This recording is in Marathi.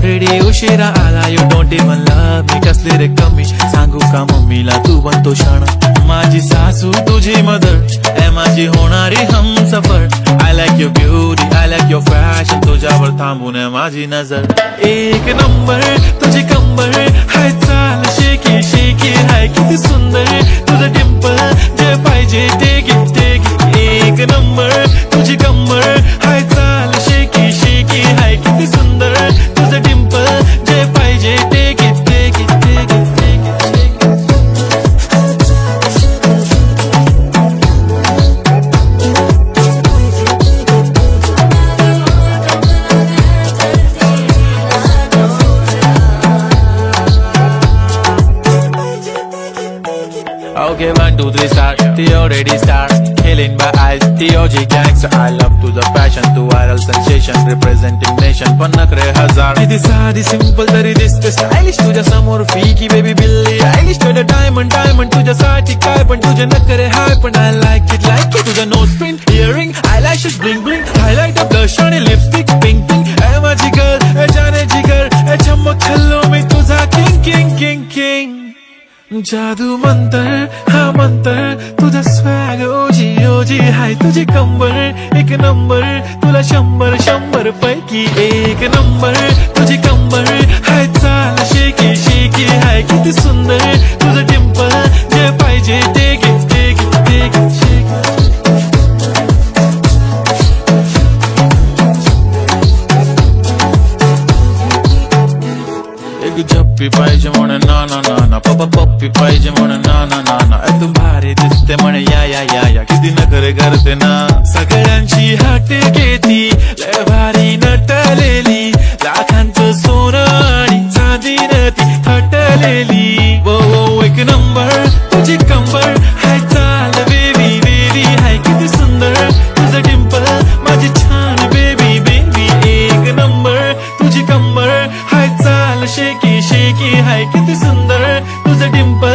ऑलरेडी उशिरा आला you don't even love me कसली रे कमी सांगू का मम्मीला तू बनतो शाणा माझी सासू तुझी मदर ए माझी होणारी Humsafar I like your beauty I like your fashion तुझ्यावर थांबून आहे माझी नजर एक नंबर तुझी कंबर हाय चाल शेकी शेकी हाय किती सुंदर तुझं डिंपल जे पाहिजे टेक इट एक नंबर तुझी कंबर हाय चाल शेकी शेकी हाय किती सुंदर तुझं डिंपल जे पाहिजे take it Okay, 1, 2, 3, start. The already start. Killing by eyes. The OG gangster. I love to the passion, to viral sensation, representing nation. Pannakre hazar. Kiti saadi simple tari diste stylish. Tuja samor fiki baby Billie Eilish. Tuja diamond tuja saati kai pan tuja nakare high pan I like it. Tuja nose pin, earring, eyelashes bling bling, highlight of blush and lipstick pink pink. Hey my jigar, hey jaane jigar, hey chammak hallo mein tuja king. जादू मंतर हा मंतर तुझा स्वॅग ओजी ओजी हाय तुझी कंबर एक नंबर तुला 100 पैकी एक नंबर तुझी कंबर हाय चाल शेकी शेकी हाय किती सुंदर तुझं डिंपल जे पाहिजे टेक इट झप्पी पाहिजे म्हणे ना ना ना ना पप्पा पप्पी पाहिजे म्हणे ना ना ना ना तू भारी दिसते म्हणे या किती नखरे करते ना सगळ्यांची हट घेती लय भारी नटलेली लाखांचं सोनं आणि चांदीनं ती हटलेली वो एक नंबर तुझी कंबर हाय चाल बेबी बेबी हाय किती सुंदर तुझं डिंपल माझी छान बेबी बेबी एक नंबर तुझी कंबर हाय चाल शेकी शेकी हाय किती सुंदर तुझं डिंपल